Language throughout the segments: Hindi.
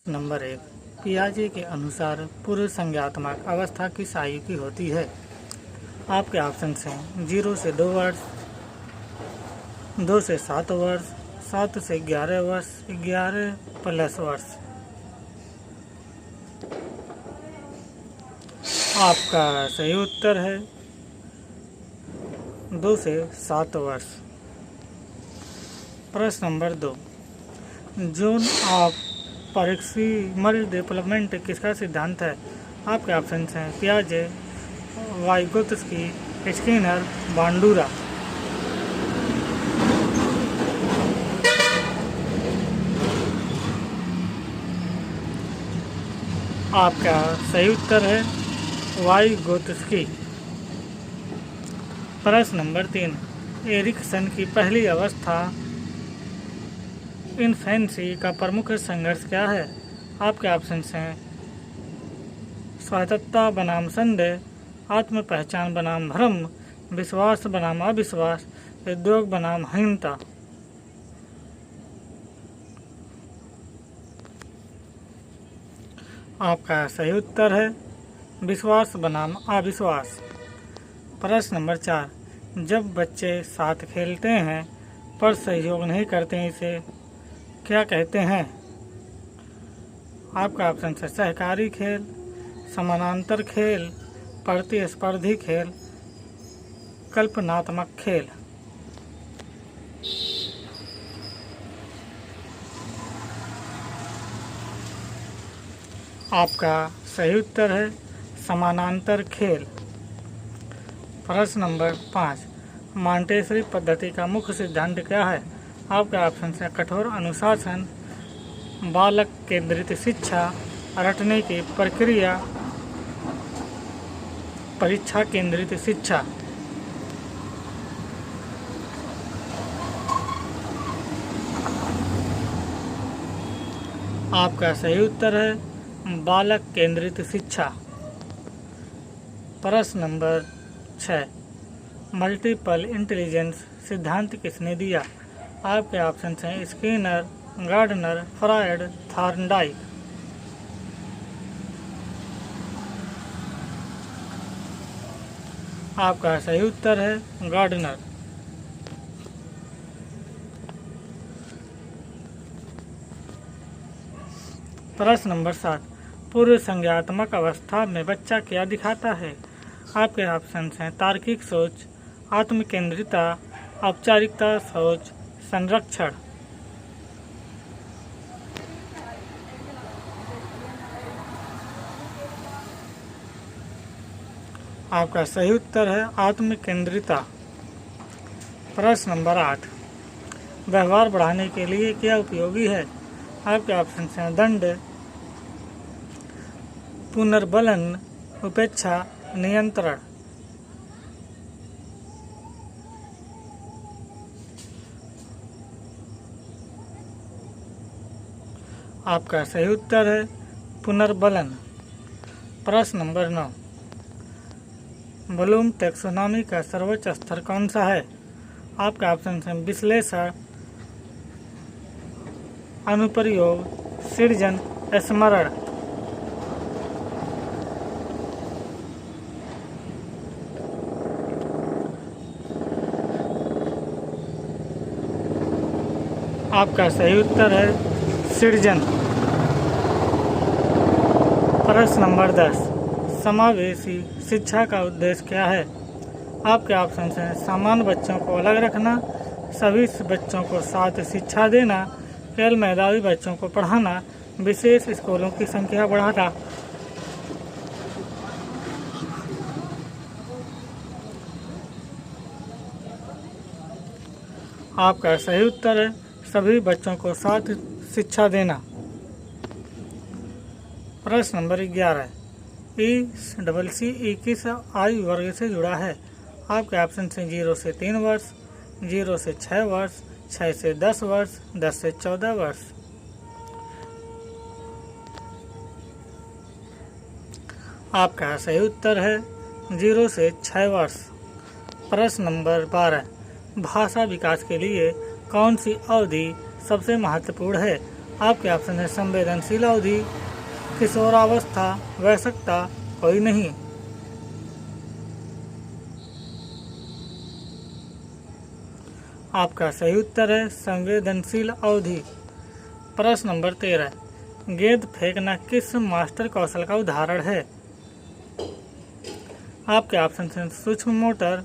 नंबर 1। पियाजे के अनुसार पूर्व संज्ञात्मक अवस्था किस आयु की होती है? आपके ऑप्शन हैं 0 से 2 वर्ष, 2 से 7 वर्ष, 7 से 11 वर्ष, 11 प्लस वर्ष। आपका सही उत्तर है 2 से 7 वर्ष। प्रश्न number 2। Zone of proximal development किसका सिद्धांत है? आपके ऑप्शन हैं पियाजे, वाइगोत्स्की, स्किनर, बांडूरा। आपका सही उत्तर है वाइगोत्स्की। प्रश्न नंबर 3। एरिक्सन की पहली अवस्था इन्फेंसी का प्रमुख संघर्ष क्या है? आपके ऑप्शन हैं स्वायत्तता बनाम संदेह, आत्म पहचान बनाम भ्रम, विश्वास बनाम अविश्वास, उद्योग बनाम हीनता। आपका सही उत्तर है विश्वास बनाम अविश्वास। प्रश्न नंबर 4। जब बच्चे साथ खेलते हैं पर सहयोग नहीं करते इसे क्या कहते हैं? आपका ऑप्शन है सहकारी खेल, समानांतर खेल, प्रतिस्पर्धी खेल, कल्पनात्मक खेल। आपका सही उत्तर है समानांतर खेल। प्रश्न नंबर 5। मॉन्टेसरी पद्धति का मुख्य सिद्धांत क्या है? आपके ऑप्शन है कठोर अनुशासन, बालक केंद्रित शिक्षा, रटने की प्रक्रिया, परीक्षा केंद्रित शिक्षा। आपका सही उत्तर है बालक केंद्रित शिक्षा। प्रश्न नंबर 6। मल्टीपल इंटेलिजेंस सिद्धांत किसने दिया? आपके ऑप्शन हैं स्किनर, गार्डनर, फ्रायड, थॉर्नडाइक। आपका सही उत्तर है गार्डनर। प्रश्न नंबर 7। पूर्व संज्ञात्मक अवस्था में बच्चा क्या दिखाता है? आपके ऑप्शन हैं तार्किक सोच, आत्मकेंद्रिता, औपचारिकता सोच, संरक्षण। आपका सही उत्तर है आत्मकेंद्रिता। प्रश्न नंबर 8। व्यवहार बढ़ाने के लिए क्या उपयोगी है? आपके ऑप्शन हैं दंड, पुनर्बलन, उपेक्षा, नियंत्रण। आपका सही उत्तर है पुनर्बलन। प्रश्न नंबर 9। ब्लूम टैक्सोनॉमी का सर्वोच्च स्तर कौन सा है? आपका ऑप्शन है विश्लेषण, अनुप्रयोग, सृजन, स्मरण। आपका सही उत्तर है सृजन। प्रश्न नंबर 10। समावेशी शिक्षा का उद्देश्य क्या है? आपके ऑप्शन हैं समान बच्चों को अलग रखना, सभी बच्चों को साथ शिक्षा देना, केवल मेधावी बच्चों को पढ़ाना, विशेष स्कूलों की संख्या बढ़ाना। आपका सही उत्तर है सभी बच्चों को साथ शिक्षा देना। प्रश्न नंबर 11। ECCE किस आयु वर्ग से जुड़ा है? आपके ऑप्शन हैं 0 से 3 वर्ष, 0 से 6 वर्ष, 6 से 10 वर्ष, 10 से 14 वर्ष। आपका सही उत्तर है 0 से 6 वर्ष। प्रश्न नंबर 12। भाषा विकास के लिए कौन सी अवधि सबसे महत्वपूर्ण है? आपके ऑप्शन है संवेदनशील अवधि, किशोरावस्था, वयस्कता, कोई नहीं। आपका सही उत्तर है संवेदनशील अवधि। प्रश्न नंबर 13, गेंद फेंकना किस मास्टर कौशल का उदाहरण है? आपके ऑप्शन हैं सूक्ष्म मोटर,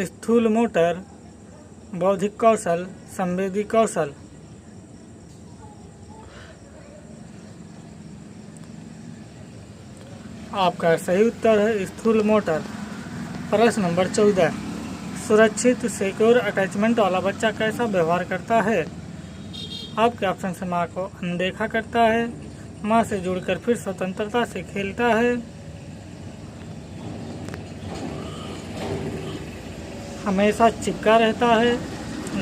स्थूल मोटर, बौद्धिक कौशल, संवेदी कौशल। आपका सही उत्तर है स्थूल मोटर। प्रश्न नंबर 14, सुरक्षित सिक्योर अटैचमेंट वाला बच्चा कैसा व्यवहार करता है? आपके ऑप्शन से माँ को अनदेखा करता है, माँ से जुड़कर फिर स्वतंत्रता से खेलता है, हमेशा चिपका रहता है,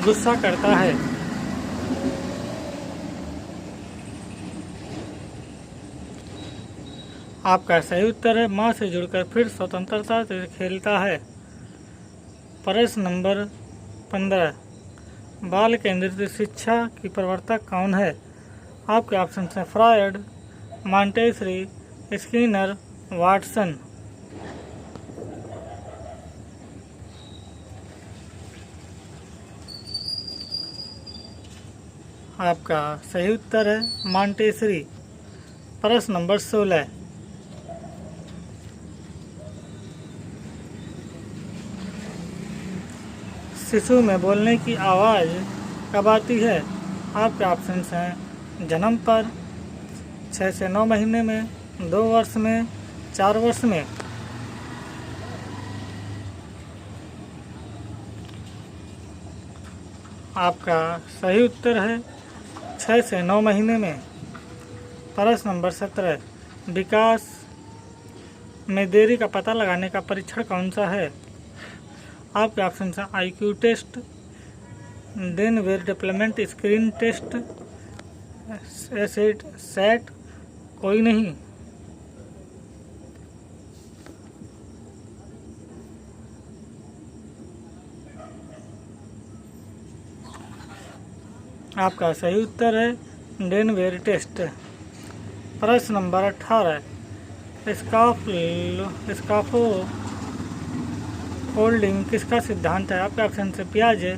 गुस्सा करता है। आपका सही उत्तर है माँ से जुड़कर फिर स्वतंत्रता से खेलता है। प्रश्न नंबर 15, बाल केंद्रित शिक्षा की प्रवर्तक कौन है? आपके ऑप्शन हैं फ्रायड, मॉन्टेसरी, स्किनर, वाटसन। आपका सही उत्तर है मॉन्टेसरी। प्रश्न नंबर 16, शिशु में बोलने की आवाज़ कब आती है? आपके ऑप्शंस हैं जन्म पर, 6 से 9 महीने में, 2 वर्ष में, 4 वर्ष में। आपका सही उत्तर है 6 से 9 महीने में। प्रश्न नंबर 17, विकास में देरी का पता लगाने का परीक्षण कौन सा है? आपके ऑप्शन हैं IQ test, Denver development screen test, set, कोई नहीं। आपका सही उत्तर है डेनवेर टेस्ट। प्रश्न नंबर 18, स्काफो फोल्डिंग किसका सिद्धांत है? आपके ऑप्शन से पियाजे,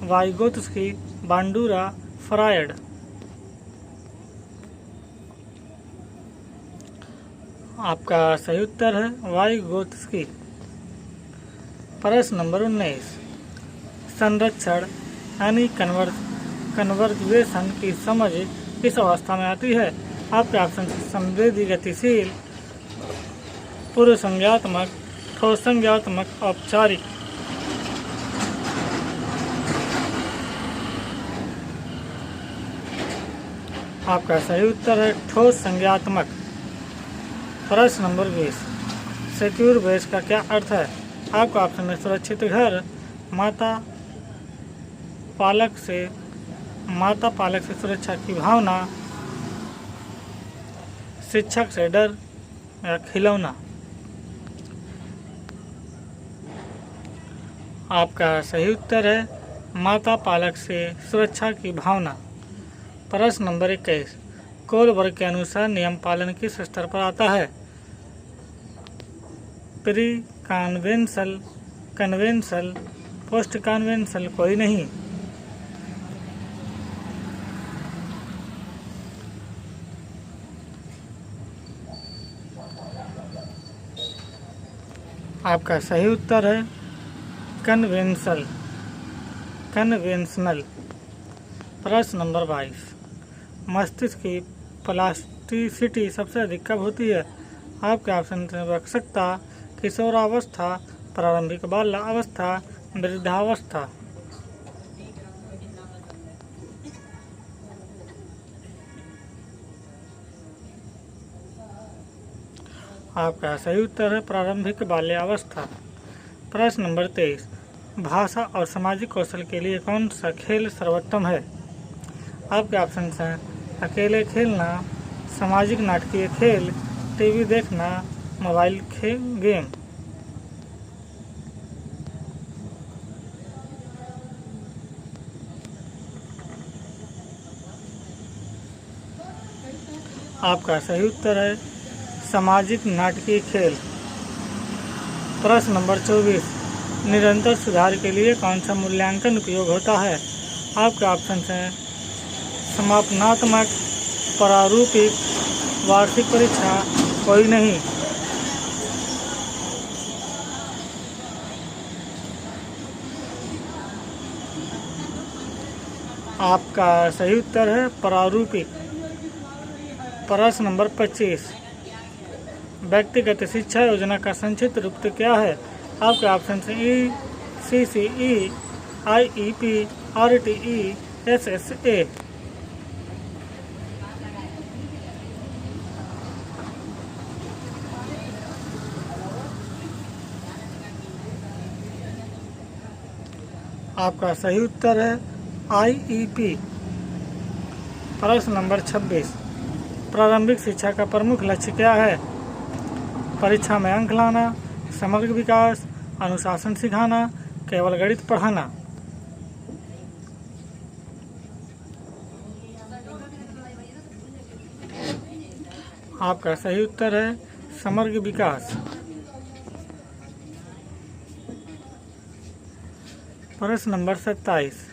वाइगोत्स्की, बांडूरा, फ्रायड। आपका सही उत्तर है वाइगोत्स्की। प्रश्न नंबर 19, संरक्षण यानी कन्वर्जेशन की समझ किस अवस्था में आती है? आपके ऑप्शन संवेदी, गतिशील, पूर्व संज्ञात्मक, ठोस संज्ञात्मक, औपचारिक। आपका सही उत्तर है ठोस संज्ञात्मक। प्रश्न नंबर 20, सिक्योर बेस का क्या अर्थ है? आपका ऑप्शन है सुरक्षित घर, माता पालक से सुरक्षा की भावना, शिक्षक से डर, या खिलौना। आपका सही उत्तर है माता पालक से सुरक्षा की भावना। प्रश्न नंबर 21, कोलबर्ग के अनुसार नियम पालन किस स्तर पर आता है? Pre conventional, conventional, post conventional, कोई नहीं। आपका सही उत्तर है कन्वेंशनल। प्रश्न नंबर 22, मस्तिष्क की प्लास्टिसिटी सबसे अधिक कब होती है? आपके ऑप्शन हैं वयस्कता, किशोरावस्था, प्रारंभिक बाल अवस्था, वृद्धावस्था। आपका सही उत्तर है प्रारंभिक बाल्यावस्था। प्रश्न नंबर 23, भाषा और सामाजिक कौशल के लिए कौन सा खेल सर्वोत्तम है? आपके ऑप्शन हैं अकेले खेलना, सामाजिक नाटकीय खेल, टीवी देखना, मोबाइल गेम। आपका सही उत्तर है सामाजिक नाटकीय खेल। प्रश्न नंबर 24, निरंतर सुधार के लिए कौन सा मूल्यांकन उपयोग होता है? आपके ऑप्शन हैं समापनात्मक, प्रारूपिक, वार्षिक परीक्षा, कोई नहीं। आपका सही उत्तर है प्रारूपिक। प्रश्न नंबर 25, व्यक्तिगत शिक्षा योजना का संक्षिप्त रूप क्या है? आपके ऑप्शन हैं ECCE, IEP, RTE, SSA। आपका सही उत्तर है IEP। प्रश्न नंबर 26, प्रारंभिक शिक्षा का प्रमुख लक्ष्य क्या है? परीक्षा में अंक लाना, समग्र विकास, अनुशासन सिखाना, केवल गणित पढ़ाना। आपका सही उत्तर है समग्र विकास। प्रश्न नंबर 27,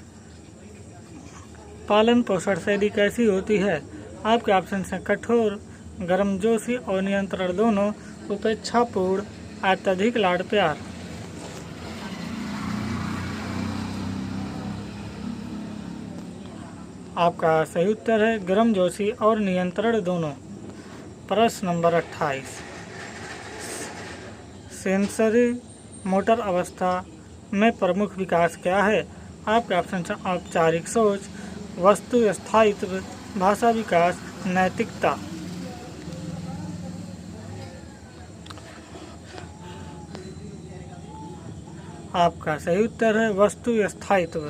पालन पोषण शैली कैसी होती है? आपके ऑप्शन हैं कठोर, गर्मजोशी और नियंत्रण दोनों, उपेक्षापूर्ण, अत्यधिक लाड प्यार। आपका सही उत्तर है गर्मजोशी और नियंत्रण दोनों। प्रश्न नंबर 28, सेंसरी मोटर अवस्था में प्रमुख विकास क्या है? आपके ऑप्शन हैं औपचारिक सोच, वस्तु स्थायित्व, भाषा विकास, नैतिकता। आपका सही उत्तर है वस्तु स्थायित्व।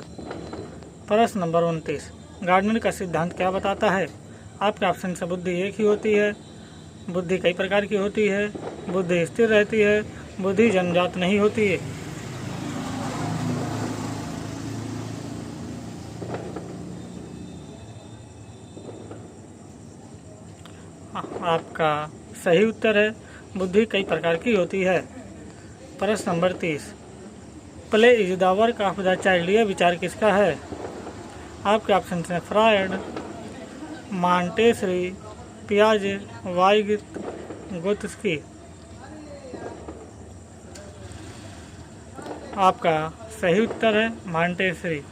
प्रश्न नंबर 29, गार्डनर का सिद्धांत क्या बताता है? आपके ऑप्शन से बुद्धि एक ही होती है, बुद्धि कई प्रकार की होती है, बुद्धि स्थिर रहती है, बुद्धि जन्मजात नहीं होती है। आपका सही उत्तर है बुद्धि कई प्रकार की होती है। प्रश्न number 30, play is the work of the child, यह विचार किसका है? आपके ऑप्शन हैं फ्रायड, मॉन्टेसरी, पियाजे, वाइगोत्स्की। आपका सही उत्तर है मॉन्टेसरी।